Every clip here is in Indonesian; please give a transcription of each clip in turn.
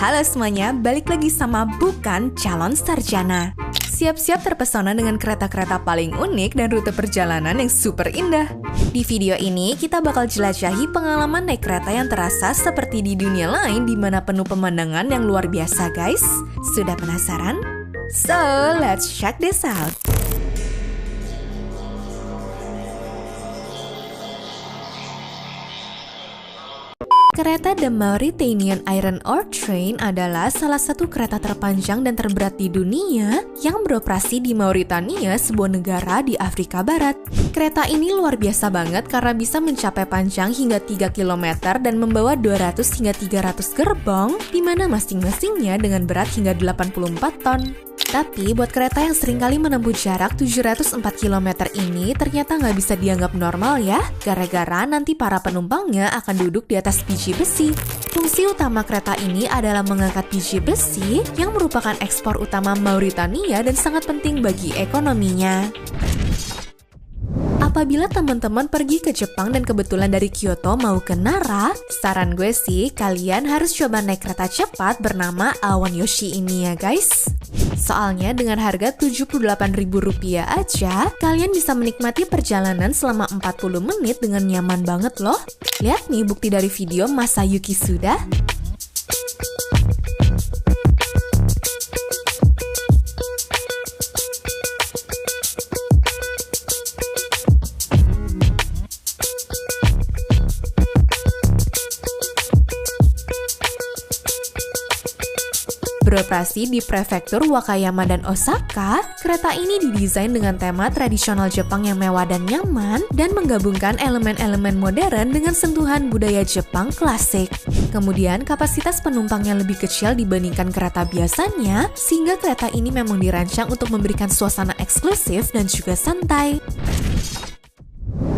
Halo semuanya, balik lagi sama Bukan Calon Sarjana. Siap-siap terpesona dengan kereta-kereta paling unik dan rute perjalanan yang super indah. Di video ini, kita bakal jelajahi pengalaman naik kereta yang terasa seperti di dunia lain di mana penuh pemandangan yang luar biasa, guys. Sudah penasaran? So, let's check this out. Kereta The Mauritanian Iron Ore Train adalah salah satu kereta terpanjang dan terberat di dunia yang beroperasi di Mauritania, sebuah negara di Afrika Barat. Kereta ini luar biasa banget karena bisa mencapai panjang hingga 3 km dan membawa 200 hingga 300 gerbong, di mana masing-masingnya dengan berat hingga 84 ton. Tapi buat kereta yang seringkali menempuh jarak 704 km ini ternyata nggak bisa dianggap normal ya, gara-gara nanti para penumpangnya akan duduk di atas biji besi. Fungsi utama kereta ini adalah mengangkat biji besi yang merupakan ekspor utama Mauritania dan sangat penting bagi ekonominya. Apabila teman-teman pergi ke Jepang dan kebetulan dari Kyoto mau ke Nara, saran gue sih kalian harus coba naik kereta cepat bernama Awan Yoshi ini ya guys. Soalnya dengan harga Rp78.000 aja, kalian bisa menikmati perjalanan selama 40 menit dengan nyaman banget loh. Lihat nih bukti dari video Masayuki Suda. Beroperasi di prefektur Wakayama dan Osaka, kereta ini didesain dengan tema tradisional Jepang yang mewah dan nyaman dan menggabungkan elemen-elemen modern dengan sentuhan budaya Jepang klasik. Kemudian, kapasitas penumpangnya lebih kecil dibandingkan kereta biasanya, sehingga kereta ini memang dirancang untuk memberikan suasana eksklusif dan juga santai.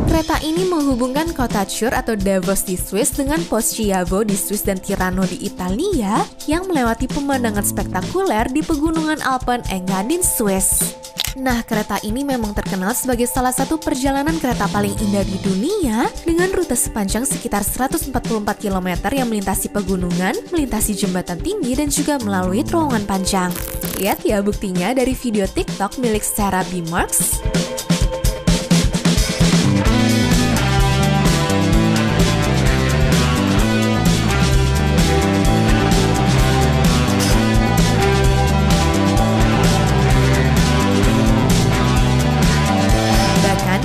Kereta ini menghubungkan kota Chur atau Davos di Swiss dengan Poschiavo di Swiss dan Tirano di Italia yang melewati pemandangan spektakuler di pegunungan Alpen Engadin, Swiss. Nah, kereta ini memang terkenal sebagai salah satu perjalanan kereta paling indah di dunia dengan rute sepanjang sekitar 144 km yang melintasi pegunungan, melintasi jembatan tinggi, dan juga melalui terowongan panjang. Lihat ya buktinya dari video TikTok milik Sarah B. Marks.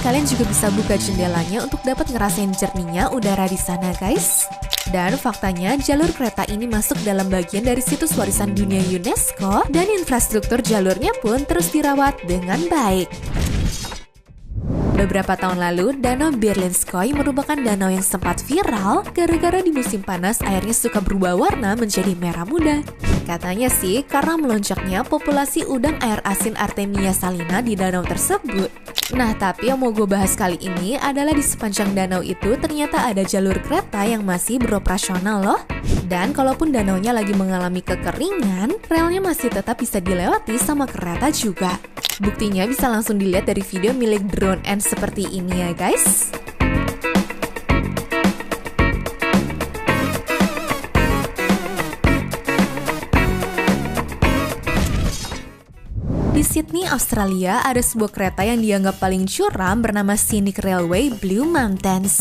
Kalian juga bisa buka jendelanya untuk dapat ngerasain jernihnya udara di sana guys. Dan faktanya jalur kereta ini masuk dalam bagian dari situs warisan dunia UNESCO dan infrastruktur jalurnya pun terus dirawat dengan baik. Beberapa tahun lalu, Danau Berlinskoy merupakan danau yang sempat viral gara-gara di musim panas airnya suka berubah warna menjadi merah muda. Katanya sih karena melonjaknya populasi udang air asin Artemia salina di danau tersebut. Nah, tapi yang mau gue bahas kali ini adalah di sepanjang danau itu ternyata ada jalur kereta yang masih beroperasional loh. Dan kalaupun danaunya lagi mengalami kekeringan, relnya masih tetap bisa dilewati sama kereta juga. Buktinya bisa langsung dilihat dari video milik Drone N seperti ini ya guys. Di Sydney, Australia, ada sebuah kereta yang dianggap paling curam bernama Scenic Railway Blue Mountains.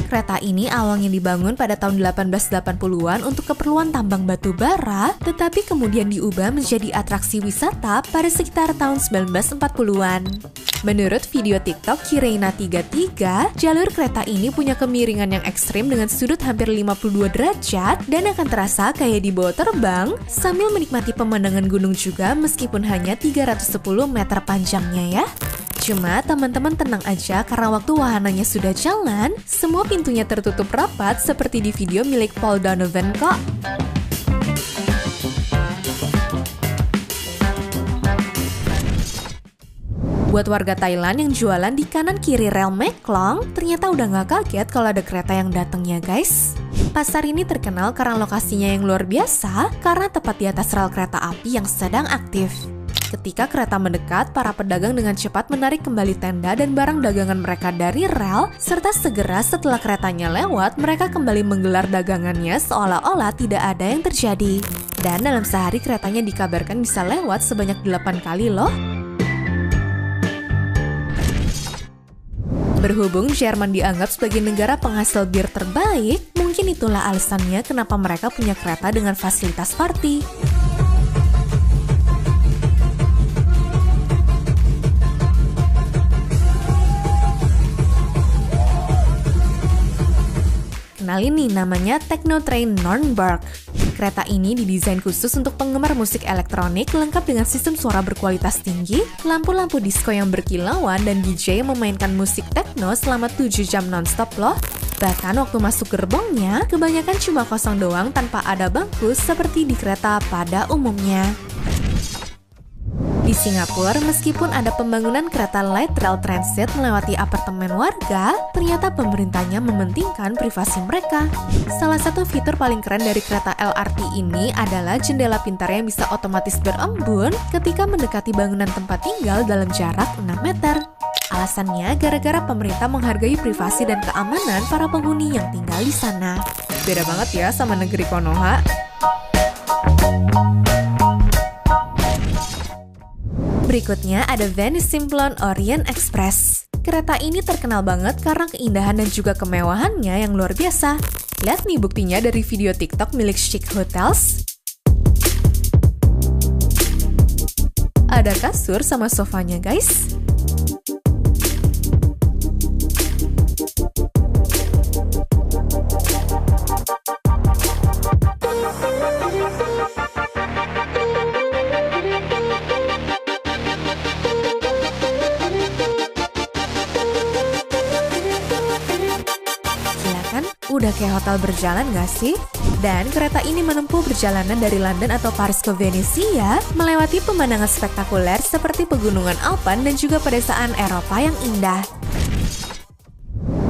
Kereta ini awalnya dibangun pada tahun 1880-an untuk keperluan tambang batu bara, tetapi kemudian diubah menjadi atraksi wisata pada sekitar tahun 1940-an. Menurut video TikTok Kireina33, jalur kereta ini punya kemiringan yang ekstrim dengan sudut hampir 52 derajat dan akan terasa kayak dibawa terbang sambil menikmati pemandangan gunung juga meskipun hanya 310 meter panjangnya ya. Cuma teman-teman tenang aja karena waktu wahananya sudah jalan, semua pintunya tertutup rapat seperti di video milik Paul Donovan kok. Buat warga Thailand yang jualan di kanan kiri rel Meklong, ternyata udah gak kaget kalau ada kereta yang datang ya guys. Pasar ini terkenal karena lokasinya yang luar biasa, karena tepat di atas rel kereta api yang sedang aktif. Ketika kereta mendekat, para pedagang dengan cepat menarik kembali tenda dan barang dagangan mereka dari rel, serta segera setelah keretanya lewat, mereka kembali menggelar dagangannya seolah-olah tidak ada yang terjadi. Dan dalam sehari keretanya dikabarkan bisa lewat sebanyak 8 kali loh. Berhubung Jerman dianggap sebagai negara penghasil bir terbaik, mungkin itulah alasannya kenapa mereka punya kereta dengan fasilitas party. Kenalin nih, namanya Technotrain Nürnberg. Kereta ini didesain khusus untuk penggemar musik elektronik, lengkap dengan sistem suara berkualitas tinggi, lampu-lampu disco yang berkilauan, dan DJ yang memainkan musik techno selama 7 jam nonstop loh. Bahkan waktu masuk gerbongnya, kebanyakan cuma kosong doang tanpa ada bangku seperti di kereta pada umumnya. Di Singapura, meskipun ada pembangunan kereta light rail transit melewati apartemen warga, ternyata pemerintahnya mementingkan privasi mereka. Salah satu fitur paling keren dari kereta LRT ini adalah jendela pintar yang bisa otomatis berembun ketika mendekati bangunan tempat tinggal dalam jarak 6 meter. Alasannya gara-gara pemerintah menghargai privasi dan keamanan para penghuni yang tinggal di sana. Beda banget ya sama negeri Konoha. Berikutnya ada Venice Simplon Orient Express. Kereta ini terkenal banget karena keindahan dan juga kemewahannya yang luar biasa. Lihat nih buktinya dari video TikTok milik Chic Hotels. Ada kasur sama sofanya guys. Udah kayak hotel berjalan gak sih? Dan kereta ini menempuh perjalanan dari London atau Paris ke Venesia, melewati pemandangan spektakuler seperti pegunungan Alpen dan juga pedesaan Eropa yang indah.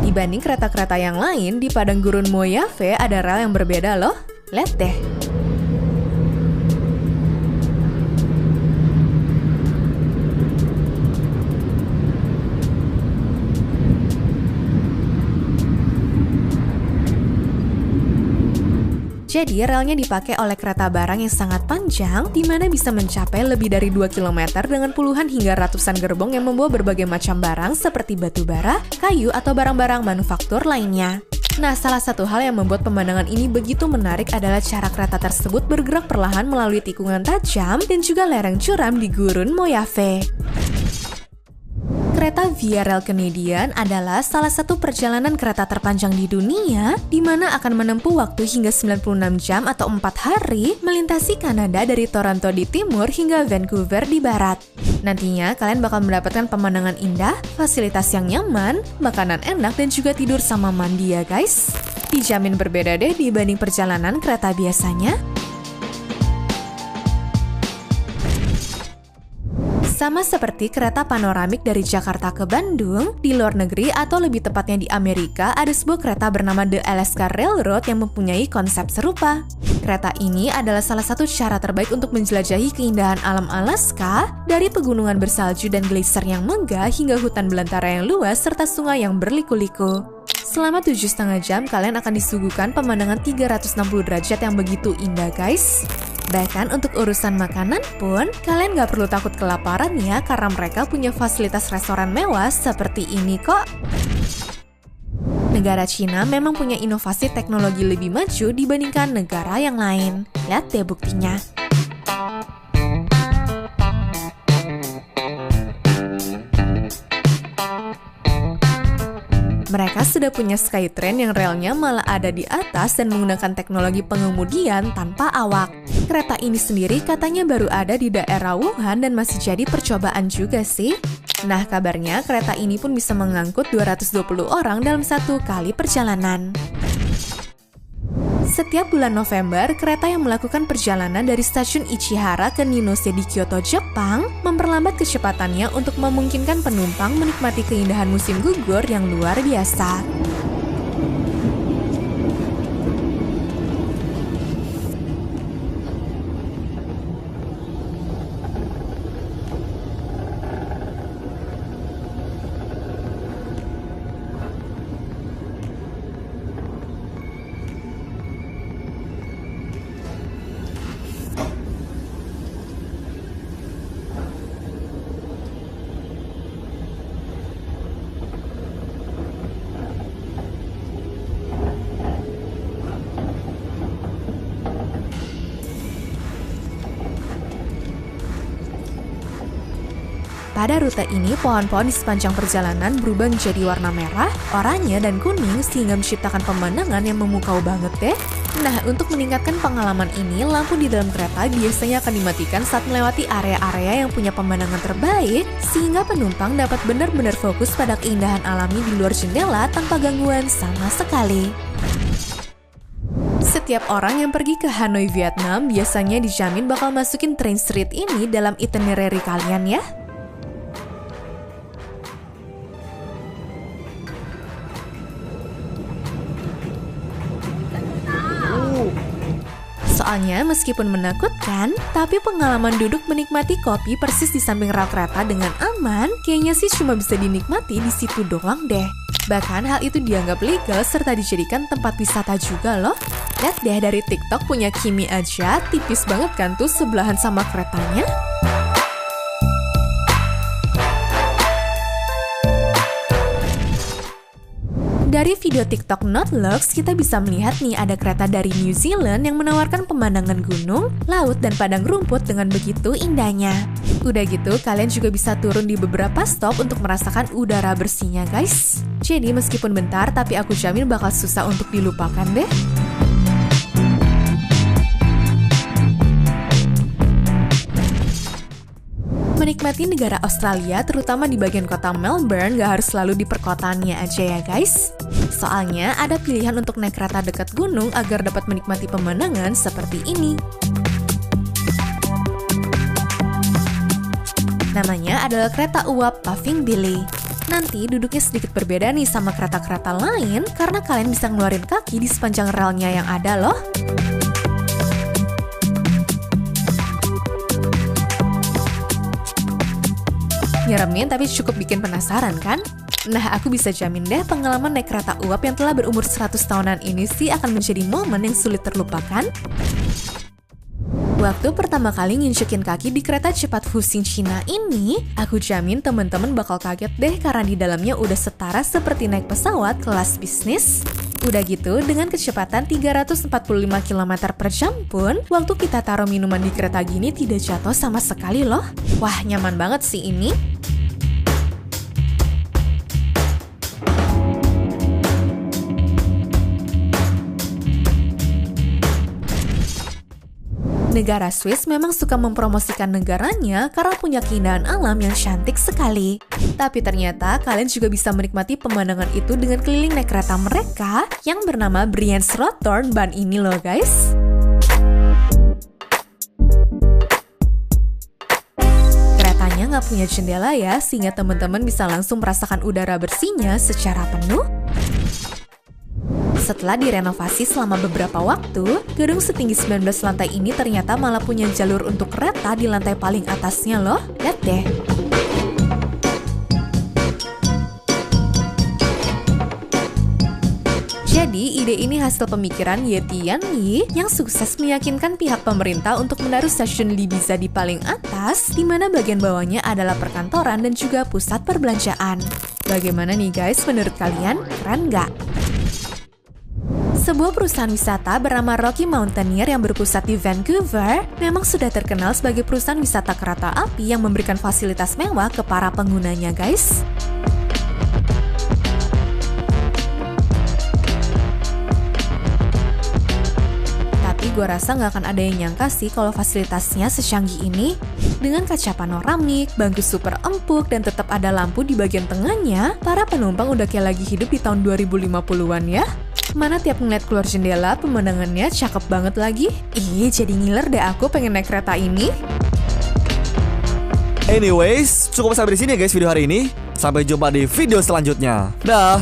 Dibanding kereta-kereta yang lain, di padang gurun Mojave ada rel yang berbeda loh. Lihat deh. Jadi, relnya dipakai oleh kereta barang yang sangat panjang, di mana bisa mencapai lebih dari 2 km dengan puluhan hingga ratusan gerbong yang membawa berbagai macam barang seperti batu bara, kayu, atau barang-barang manufaktur lainnya. Nah, salah satu hal yang membuat pemandangan ini begitu menarik adalah cara kereta tersebut bergerak perlahan melalui tikungan tajam dan juga lereng curam di gurun Mojave. Kereta Via Rail Canadian adalah salah satu perjalanan kereta terpanjang di dunia, di mana akan menempuh waktu hingga 96 jam atau 4 hari melintasi Kanada dari Toronto di timur hingga Vancouver di barat. Nantinya kalian bakal mendapatkan pemandangan indah, fasilitas yang nyaman, makanan enak, dan juga tidur sama mandi ya guys. Dijamin berbeda deh dibanding perjalanan kereta biasanya. Sama seperti kereta panoramik dari Jakarta ke Bandung, di luar negeri atau lebih tepatnya di Amerika ada sebuah kereta bernama The Alaska Railroad yang mempunyai konsep serupa. Kereta ini adalah salah satu cara terbaik untuk menjelajahi keindahan alam Alaska, dari pegunungan bersalju dan gletser yang megah hingga hutan belantara yang luas serta sungai yang berliku-liku. Selama 7,5 jam kalian akan disuguhkan pemandangan 360 derajat yang begitu indah guys. Bahkan untuk urusan makanan pun, kalian gak perlu takut kelaparan ya, karena mereka punya fasilitas restoran mewah seperti ini kok. Negara Cina memang punya inovasi teknologi lebih maju dibandingkan negara yang lain. Lihat deh buktinya. Mereka sudah punya Skytrain yang relnya malah ada di atas dan menggunakan teknologi pengemudian tanpa awak. Kereta ini sendiri katanya baru ada di daerah Wuhan dan masih jadi percobaan juga sih. Nah, kabarnya kereta ini pun bisa mengangkut 220 orang dalam satu kali perjalanan. Setiap bulan November, kereta yang melakukan perjalanan dari stasiun Ichihara ke Ninose di Kyoto, Jepang, memperlambat kecepatannya untuk memungkinkan penumpang menikmati keindahan musim gugur yang luar biasa. Pada rute ini, pohon-pohon di sepanjang perjalanan berubah menjadi warna merah, oranye, dan kuning sehingga menciptakan pemandangan yang memukau banget deh. Nah, untuk meningkatkan pengalaman ini, lampu di dalam kereta biasanya akan dimatikan saat melewati area-area yang punya pemandangan terbaik, sehingga penumpang dapat benar-benar fokus pada keindahan alami di luar jendela tanpa gangguan sama sekali. Setiap orang yang pergi ke Hanoi, Vietnam biasanya dijamin bakal masukin Train Street ini dalam itinerary kalian ya. Soalnya meskipun menakutkan, tapi pengalaman duduk menikmati kopi persis di samping rel kereta dengan aman, kayaknya sih cuma bisa dinikmati di situ doang deh. Bahkan hal itu dianggap legal serta dijadikan tempat wisata juga loh. Lihat deh dari TikTok punya Kimi aja, tipis banget kan tuh sebelahan sama keretanya. Dari video TikTok Notlux, kita bisa melihat nih ada kereta dari New Zealand yang menawarkan pemandangan gunung, laut, dan padang rumput dengan begitu indahnya. Udah gitu, kalian juga bisa turun di beberapa stop untuk merasakan udara bersihnya guys. Jadi meskipun bentar, tapi aku jamin bakal susah untuk dilupakan deh. Menikmati negara Australia, terutama di bagian kota Melbourne, gak harus selalu di perkotaannya aja ya guys. Soalnya ada pilihan untuk naik kereta dekat gunung agar dapat menikmati pemandangan seperti ini. Namanya adalah kereta uap Puffing Billy. Nanti duduknya sedikit berbeda nih sama kereta-kereta lain karena kalian bisa ngeluarin kaki di sepanjang relnya yang ada loh. Nyeremin tapi cukup bikin penasaran kan? Nah, aku bisa jamin deh pengalaman naik kereta uap yang telah berumur 100 tahunan ini sih akan menjadi momen yang sulit terlupakan. Waktu pertama kali nginjekin kaki di kereta cepat Fuxing Cina ini, aku jamin teman-teman bakal kaget deh karena di dalamnya udah setara seperti naik pesawat kelas bisnis. Udah gitu, dengan kecepatan 345 km per jam pun, waktu kita taruh minuman di kereta gini tidak jatuh sama sekali loh. Wah, nyaman banget sih ini. Negara Swiss memang suka mempromosikan negaranya karena punya keindahan alam yang cantik sekali. Tapi ternyata kalian juga bisa menikmati pemandangan itu dengan keliling naik kereta mereka yang bernama Brienz Rothorn ini loh guys. Keretanya nggak punya jendela ya, sehingga teman-teman bisa langsung merasakan udara bersihnya secara penuh. Setelah direnovasi selama beberapa waktu, gedung setinggi 19 lantai ini ternyata malah punya jalur untuk kereta di lantai paling atasnya loh. Lihat deh. Jadi, ide ini hasil pemikiran Ye Tianyi yang sukses meyakinkan pihak pemerintah untuk menaruh stasiun Libiza di paling atas, di mana bagian bawahnya adalah perkantoran dan juga pusat perbelanjaan. Bagaimana nih guys, menurut kalian? Keren nggak? Sebuah perusahaan wisata bernama Rocky Mountaineer yang berpusat di Vancouver memang sudah terkenal sebagai perusahaan wisata kereta api yang memberikan fasilitas mewah ke para penggunanya guys. Tapi gue rasa nggak akan ada yang nyangka sih kalau fasilitasnya secanggih ini. Dengan kaca panoramik, bangku super empuk, dan tetap ada lampu di bagian tengahnya, para penumpang udah kayak lagi hidup di tahun 2050-an ya. Mana tiap ngeliat keluar jendela, pemandangannya cakep banget lagi. Ih, jadi ngiler deh aku pengen naik kereta ini. Anyways, cukup sampai di sini ya guys video hari ini. Sampai jumpa di video selanjutnya. Dah.